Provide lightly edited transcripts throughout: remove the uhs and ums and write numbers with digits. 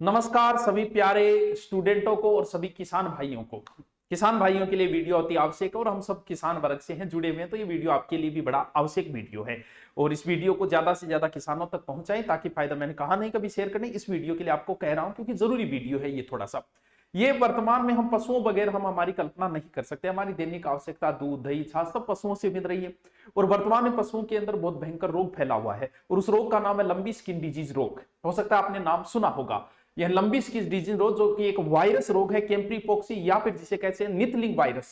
नमस्कार सभी प्यारे स्टूडेंटों को और सभी किसान भाइयों को। किसान भाइयों के लिए वीडियो अति आवश्यक है और हम सब किसान वर्ग से हैं जुड़े हुए हैं, तो ये वीडियो आपके लिए भी बड़ा आवश्यक वीडियो है और इस वीडियो को ज्यादा से ज्यादा किसानों तक पहुंचाएं ताकि फायदा, मैंने कहा नहीं कभी शेयर करने, इस वीडियो के लिए आपको कह रहा हूं क्योंकि जरूरी वीडियो है ये। थोड़ा सा ये वर्तमान में हम पशुओं बगैर हम हमारी कल्पना नहीं कर सकते। हमारी दैनिक आवश्यकता दूध दही छाछ सब पशुओं से मिल रही है और वर्तमान में पशुओं के अंदर बहुत भयंकर रोग फैला हुआ है और उस रोग का नाम है लंबी स्किन डिजीज रोग। हो सकता है आपने नाम सुना होगा। यह लंबी स्किन डिजीज रोग जो कि एक वायरस रोग है, कैम्प्रीपोक्सी या फिर जिसे कहते हैं नितलिंग वायरस,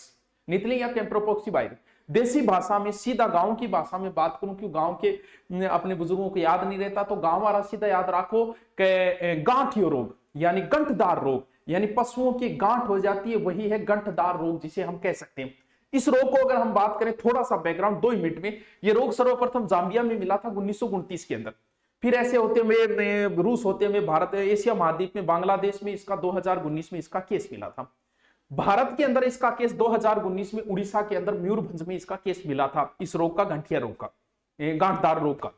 नितलिंग या कैम्प्रोपोक्सी वायरस। देसी भाषा में, सीधा गांव की भाषा में बात करूं, क्यों गांव के अपने बुजुर्गों को याद नहीं रहता तो गांव वाला सीधा याद रखो कि गांठियो रोग यानी गंठदार रोग, यानी पशुओं की गांठ हो जाती है, वही है गंठदार रोग जिसे हम कह सकते हैं। इस रोग को अगर हम बात करें, थोड़ा सा बैकग्राउंड 2 मिनट में, ये रोग सर्वप्रथम जाम्बिया में मिला था 1929 के अंदर। फिर ऐसे होते हुए रूस होते हुए भारत, एशिया महाद्वीप में बांग्लादेश में इसका 2019 में इसका केस मिला था। भारत के अंदर इसका केस 2019 में उड़ीसा के अंदर मयूरभंज में इसका केस मिला था, इस रोग का, गंठिया रोग का, गांठदार रोग का।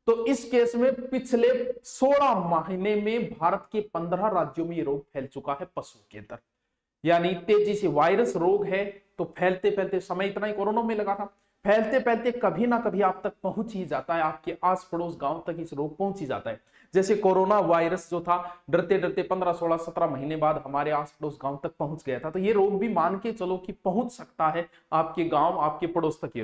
तो इस केस में पिछले 16 महीने में भारत के 15 राज्यों में ये रोग फैल चुका है पशुओं के अंदर। यानी तेजी से वायरस रोग है तो फैलते फैलते, समय इतना ही कोरोना में लगा था, फैलते फैलते कभी ना कभी आप तक पहुंच ही जाता है, आपके आस पड़ोस गांव तक इस रोग पहुंच ही जाता है। जैसे कोरोना वायरस जो था, डरते डरते 15, 16, 17 महीने बाद हमारे आस पड़ोस गांव तक पहुंच गया था। तो ये रोग भी मान के चलो कि पहुंच सकता है आपके गांव, आपके पड़ोस तक।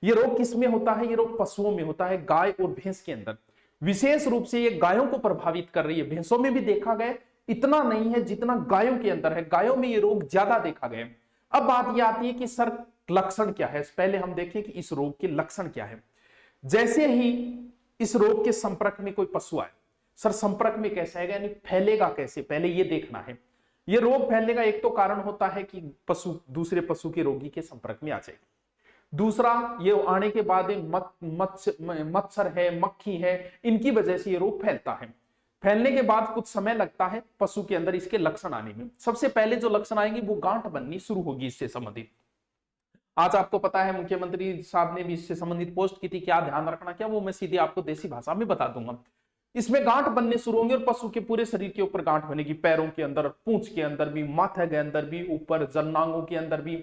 ये रोग किस में होता है? ये रोग पशुओं में होता है, गाय और भैंस के अंदर। विशेष रूप से ये गायों को प्रभावित कर रही है। भैंसों में भी देखा गया, इतना नहीं है जितना गायों के अंदर है। गायों में ये रोग ज्यादा देखा गया। अब बात ये आती है कि सर लक्षण क्या है। पहले हम देखें कि इस रोग के लक्षण क्या है। जैसे ही इस रोग के संपर्क में कोई पशु आए, सर संपर्क में कैसे आएगा, यानी फैलेगा कैसे, पहले ये देखना है। ये रोग फैलने का एक तो कारण होता है कि पशु दूसरे पशु के रोगी के संपर्क में आ जाए। दूसरा, ये आने के बाद मच्छर है, मक्खी है, इनकी वजह से ये रोग फैलता है। फैलने के बाद कुछ समय लगता है पशु के अंदर इसके लक्षण आने में। सबसे पहले जो लक्षण आएंगे वो गांठ बननी शुरू होगी इससे संबंधित। आज आपको पता है मुख्यमंत्री साहब ने भी इससे संबंधित पोस्ट की थी, क्या ध्यान रखना क्या, वो मैं सीधे आपको देसी भाषा में बता दूंगा। इसमें गांठ बनने शुरू होंगे और पशु के पूरे शरीर के ऊपर गांठ बनेगी, पैरों के अंदर, पूंछ के अंदर भी, माथे के अंदर भी, ऊपर जन्नांगों के अंदर भी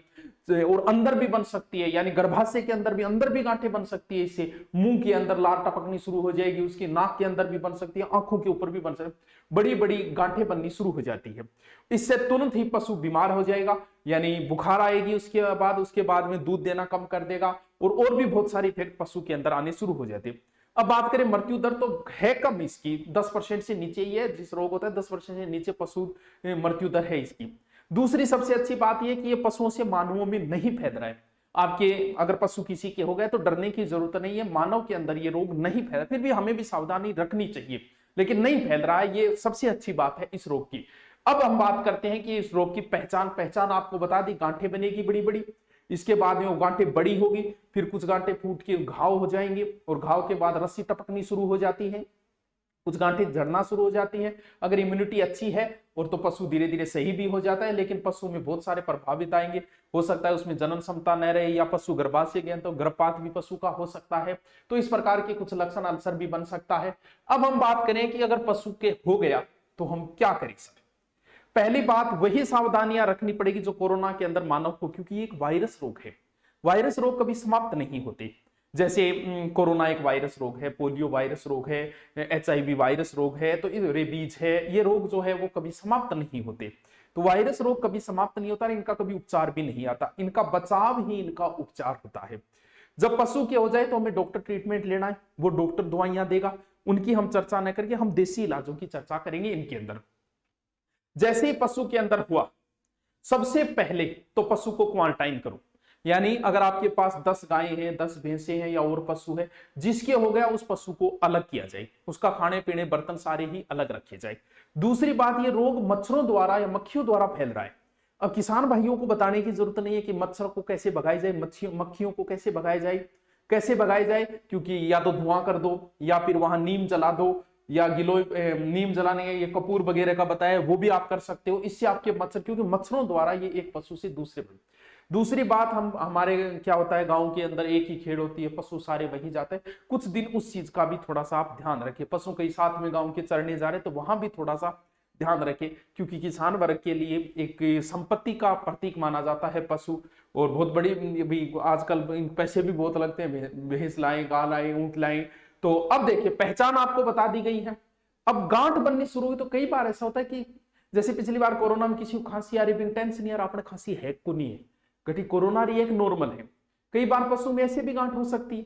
और अंदर भी बन सकती है, यानी गर्भाशय के अंदर भी, अंदर भी गांठें बन सकती है। इससे मुंह के अंदर लार टपकनी शुरू हो जाएगी, उसकी नाक के अंदर भी बन सकती है, आंखों के ऊपर भी बन सकती है, बड़ी बड़ी गांठें बननी शुरू हो जाती है। इससे तुरंत ही पशु बीमार हो जाएगा, यानी बुखार आएगी, उसके बाद में दूध देना कम कर देगा और भी बहुत सारे इफेक्ट पशु के अंदर आने शुरू हो जाते हैं। अब बात करें मृत्यु दर, तो है कम इसकी, 10% से नीचे ही है। जिस रोग होता है 10% से नीचे पशु मृत्यु दर है इसकी। दूसरी सबसे अच्छी बात यह कि ये पशुओं से मानवों में नहीं फैल रहा है। आपके अगर पशु किसी के हो गए तो डरने की जरूरत नहीं है, मानव के अंदर ये रोग नहीं फैला। फिर भी हमें भी सावधानी रखनी चाहिए, लेकिन नहीं फैल रहा है, ये सबसे अच्छी बात है इस रोग की। अब हम बात करते हैं कि इस रोग की पहचान आपको बता दी, गांठें बनेगी बड़ी बड़ी, इसके बाद में वो गांठें बड़ी होगी, फिर कुछ गांठें फूट के घाव हो जाएंगे और घाव के बाद रस्सी टपकनी शुरू हो जाती है, कुछ गांठें झड़ना शुरू हो जाती हैं। अगर इम्यूनिटी अच्छी है और तो पशु धीरे धीरे सही भी हो जाता है, लेकिन पशु में बहुत सारे प्रभावित आएंगे। हो सकता है उसमें जनन क्षमता न रहे, या पशु गर्भाशय गए तो गर्भपात भी पशु का हो सकता है। तो इस प्रकार के कुछ लक्षण, अल्सर भी बन सकता है। अब हम बात करें कि अगर पशु के हो गया तो हम क्या करें सर। पहली बात, वही सावधानियां रखनी पड़ेगी जो कोरोना के अंदर मानव को, क्योंकि ये एक वायरस रोग है। वायरस रोग कभी समाप्त नहीं होते। जैसे कोरोना एक वायरस रोग है, पोलियो वायरस रोग है, HIV वायरस रोग है, तो रेबीज है, ये रोग जो है वो कभी समाप्त नहीं होते। तो वायरस रोग कभी समाप्त नहीं होता, इनका कभी उपचार भी नहीं आता, इनका बचाव ही इनका उपचार होता है। जब पशु के हो जाए तो हमें डॉक्टर ट्रीटमेंट लेना है, वो डॉक्टर दवाइयां देगा, उनकी हम चर्चा न करके हम देसी इलाजों की चर्चा करेंगे इनके अंदर। जैसे ही पशु के अंदर हुआ, सबसे पहले तो पशु को क्वारंटाइन करो। यानी अगर आपके पास 10 गायें हैं, 10 भैंसे हैं या और पशु है, जिसके हो गया उस पशु को अलग किया जाए, उसका खाने पीने बर्तन सारे ही अलग रखे जाए। दूसरी बात, ये रोग मच्छरों द्वारा या मक्खियों द्वारा फैल रहा है। अब किसान भाइयों को बताने की जरूरत नहीं है कि मच्छर को कैसे भगाया जाए, मक्खियों को कैसे भगाया जाए, क्योंकि या तो धुआं कर दो या फिर वहां नीम जला दो, या नीम जलाने, ये कपूर वगैरह का बताया वो भी आप कर सकते हो। इससे आपके मच्छर, क्योंकि मच्छरों द्वारा ये एक पशु से दूसरे दूसरी बात, हम हमारे क्या होता है, गांव के अंदर एक ही खेड़ होती है, पशु सारे वहीं जाते हैं। कुछ दिन उस चीज का भी थोड़ा सा आप ध्यान रखें। पशु कई साथ में गांव के चरने जा रहे तो वहां भी थोड़ा सा ध्यान रखें, क्योंकि किसान वर्ग के लिए एक संपत्ति का प्रतीक माना जाता है पशु। और बहुत बड़ी भी आजकल पैसे भी बहुत लगते हैं, भैंस लाएं, गाय लाएं, ऊंट लाएं। तो अब देखिए, पहचान आपको बता दी गई है। अब गांठ बननी शुरू हुई तो कई बार ऐसा होता है कि जैसे पिछली बार कोरोना में किसी को खांसी आ रही, टेंशन नहीं आ रहा, आपने खांसी है को नहीं है, घटी कोरोना रही एक नॉर्मल है। कई बार पशु में ऐसे भी गांठ हो सकती है।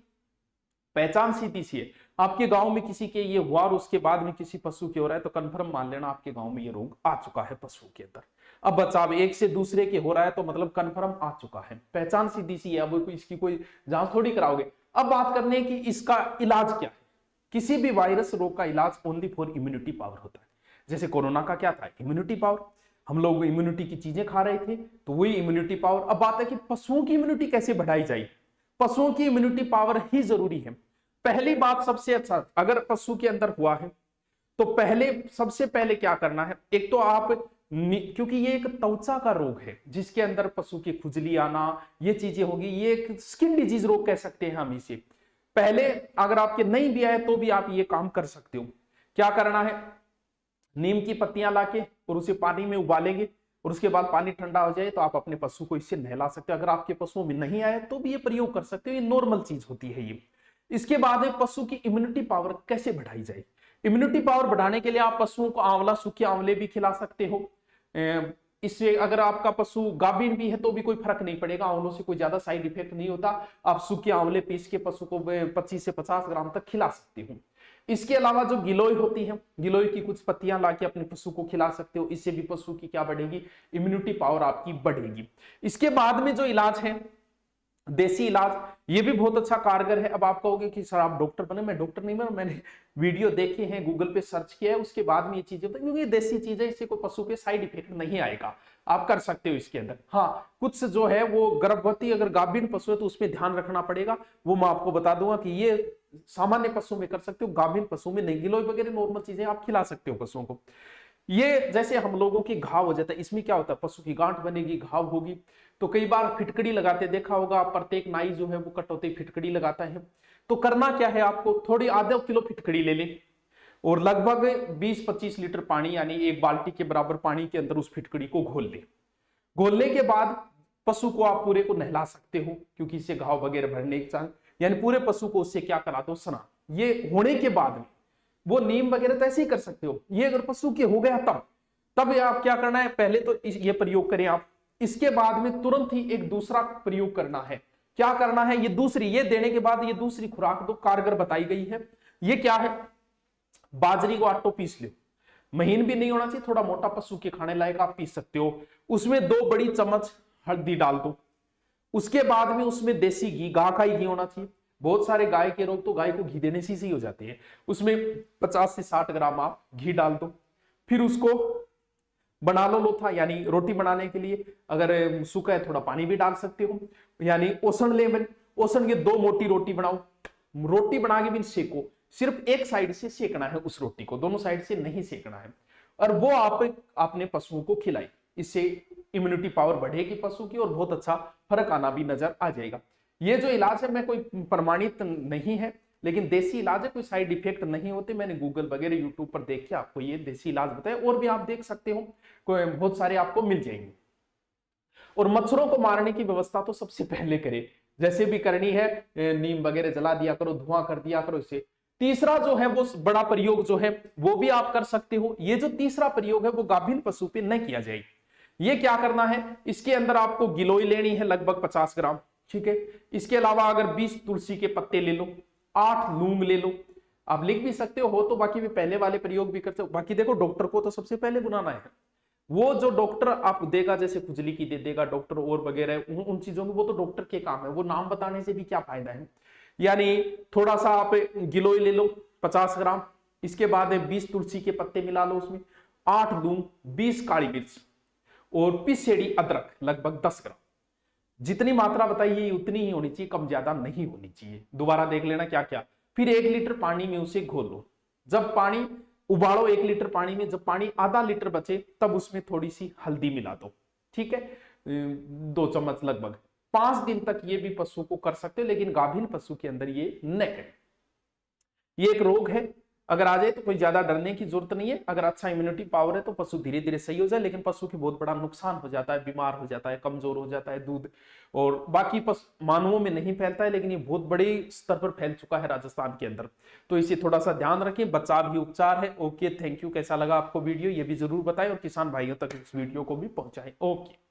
पहचान सीधी सी है, आपके गांव में किसी के ये हुआ और उसके बाद में किसी पशु के हो रहा है तो कंफर्म मान लेना आपके गांव में ये रोग आ चुका है पशु के अंदर। अब बचाव एक से दूसरे के हो रहा है तो मतलब कंफर्म आ चुका है। पहचान सीधी सी है, अब इसकी कोई जांच थोड़ी कराओगे। अब बात करने की इसका इलाज क्या है। किसी भी वायरस रोग का इलाज ओनली फॉर इम्यूनिटी पावर होता है। जैसे कोरोना का क्या था, इम्यूनिटी पावर, हम लोग इम्यूनिटी की चीजें खा रहे थे तो वही इम्यूनिटी पावर। अब बात है कि पशुओं की इम्यूनिटी कैसे बढ़ाई जाए। पशुओं की इम्यूनिटी पावर ही जरूरी है। पहली बात सबसे अच्छा, अगर पशु के अंदर हुआ है तो सबसे पहले क्या करना है, एक तो आप, क्योंकि ये एक त्वचा का रोग है जिसके अंदर पशु की खुजली आना, ये चीजें होगी, ये एक स्किन डिजीज रोग कह सकते हैं हम इसे। पहले अगर आपके नहीं भी आए तो भी आप ये काम कर सकते हो। क्या करना है, नीम की पत्तियां लाके और उसे पानी में उबालेंगे और उसके बाद पानी ठंडा हो जाए तो आप अपने पशु को इससे नहला सकते हो। अगर आपके पशुओं में नहीं आए तो भी ये प्रयोग कर सकते हो, ये नॉर्मल चीज होती है ये। इसके बाद पशु की इम्यूनिटी पावर कैसे बढ़ाई जाए। इम्यूनिटी पावर बढ़ाने के लिए आप पशुओं को आंवला, सूखे आंवले भी खिला सकते हो। इससे अगर आपका पशु गाभीन भी है तो भी कोई फर्क नहीं पड़ेगा, आंवलों से कोई ज्यादा साइड इफेक्ट नहीं होता। आप सूखे आंवले पीस के पशु को 25 से 50 ग्राम तक खिला सकते हो। इसके अलावा जो गिलोय होती है, गिलोय की कुछ पत्तियां लाके अपने पशु को खिला सकते हो। इससे भी पशु की क्या बढ़ेगी, इम्यूनिटी पावर आपकी बढ़ेगी। इसके बाद में जो इलाज है, देसी इलाज, ये भी बहुत अच्छा कारगर है। अब आप कहोगे कि सर आप डॉक्टर बने, मैं डॉक्टर नहीं बना, मैंने वीडियो देखे हैं, गूगल पे सर्च किया है, उसके बाद में ये चीजें, क्योंकि ये देसी चीज है, इससे कोई पशु पे साइड इफेक्ट नहीं आएगा, आप कर सकते हो इसके अंदर। हाँ, कुछ जो है वो गर्भवती अगर गाभीन पशु है तो उसमें ध्यान रखना पड़ेगा, वो मैं आपको बता दूंगा कि ये सामान्य पशु में कर सकते हो, गाभीन पशु में नहीं। गिलोय वगैरह नॉर्मल चीजें आप खिला सकते हो पशुओं को। ये जैसे हम लोगों की घाव हो जाता है, इसमें क्या होता है, पशु की गांठ बनेगी, घाव होगी, तो कई बार फिटकड़ी लगाते देखा होगा, प्रत्येक नाई जो है वो कट होते फिटकड़ी लगाता है। तो करना क्या है, आपको थोड़ी आधा किलो फिटकड़ी ले लें और लगभग 20-25 लीटर पानी, यानी एक बाल्टी के बराबर पानी के अंदर उस फिटकड़ी को घोल लें। घोलने के बाद पशु को आप पूरे को नहला सकते हो, क्योंकि इससे घाव वगैरह भरने के चांस, यानी पूरे पशु को उससे क्या करा दो, स्नान। ये होने के बाद में वो नीम वगैरह तो ऐसे ही कर सकते हो। ये अगर पशु के हो गया तब आप क्या करना है, पहले तो ये प्रयोग करें आप। इसके बाद में तुरंत ही एक दूसरा प्रयोग करना है। क्या करना है, ये देने के बाद ये दूसरी खुराक दो, कारगर बताई गई है। ये क्या है, बाजरी को आटो पीस लो, महीन भी नहीं होना चाहिए, थोड़ा मोटा, पशु के खाने लायक आप पीस सकते हो। उसमें 2 बड़ी चम्मच हल्दी डाल दो। उसके बाद में उसमें देसी घी, गाय का ही घी होना चाहिए। बहुत सारे गाय के रोग तो गाय को घी देने से ही हो जाते हैं। उसमें 50 से 60 ग्राम आप घी डाल दो। फिर उसको बना लो लोथा, यानी रोटी बनाने के लिए अगर सूखा है थोड़ा पानी भी डाल सकते हो, यानी ओसन लेवल। ओसन के 2 मोटी रोटी बनाओ, रोटी बना के भी सेको, सिर्फ एक साइड से सेकना है उस रोटी को, दोनों साइड से नहीं सेकना है। और वो आप अपने पशुओं को खिलाई, इससे इम्यूनिटी पावर बढ़ेगी पशु की और बहुत अच्छा फर्क आना भी नजर आ जाएगा। ये जो इलाज है मैं कोई प्रमाणित नहीं है, लेकिन देसी इलाज है, कोई साइड इफेक्ट नहीं होते। मैंने गूगल वगैरह यूट्यूब पर देख के आपको ये देसी इलाज बताया, और भी आप देख सकते हो, कोई बहुत सारे आपको मिल जाएंगे। और मच्छरों को मारने की व्यवस्था तो सबसे पहले करें, जैसे भी करनी है, नीम वगैरह जला दिया करो, धुआं कर दिया करो इससे। तीसरा जो है वो बड़ा प्रयोग जो है वो भी आप कर सकते हो। ये जो तीसरा प्रयोग है वो गाभीन पशु पे न किया जाए। ये क्या करना है, इसके अंदर आपको गिलोय लेनी है लगभग 50 ग्राम, ठीक है। इसके अलावा अगर 20 तुलसी के पत्ते ले लो, 8 लूंग ले लो, आप लिख भी सकते हो तो बाकी भी पहले वाले प्रयोग भी करते हो। बाकी देखो, डॉक्टर को तो सबसे पहले बुलाना है, वो जो डॉक्टर आप देगा, जैसे खुजली की दे देगा डॉक्टर और वगैरह उन चीजों में, वो तो डॉक्टर के काम है, वो नाम बताने से भी क्या फायदा है। यानी थोड़ा सा आप गिलोय ले लो 50 ग्राम, इसके बाद 20 तुलसी के पत्ते मिला लो उसमें, 8 लूंग, 20 काली मिर्च और पिसेड़ी अदरक लगभग 10 ग्राम। जितनी मात्रा बताइए उतनी ही होनी चाहिए, कम ज्यादा नहीं होनी चाहिए। दोबारा देख लेना क्या क्या। फिर 1 लीटर पानी में उसे घोल लो। जब पानी उबालो 1 लीटर पानी में, जब पानी आधा लीटर बचे तब उसमें थोड़ी सी हल्दी मिला दो, ठीक है। 2 चम्मच लगभग। 5 दिन तक ये भी पशु को कर सकते हो, लेकिन गाभिन पशु के अंदर ये न करें। ये एक रोग है, अगर आ जाए तो कोई ज्यादा डरने की जरूरत नहीं है। अगर अच्छा इम्यूनिटी पावर है तो पशु धीरे धीरे सही हो जाए, लेकिन पशु की बहुत बड़ा नुकसान हो जाता है, बीमार हो जाता है, कमजोर हो जाता है दूध, और बाकी पशु मानवों में नहीं फैलता है, लेकिन ये बहुत बड़े स्तर पर फैल चुका है राजस्थान के अंदर। तो इसे थोड़ा सा ध्यान रखें, बचाव ही उपचार है। Okay, thank you. कैसा लगा आपको वीडियो ये भी जरूर बताएं, और किसान भाइयों तक इस वीडियो को भी पहुंचाएं। ओके।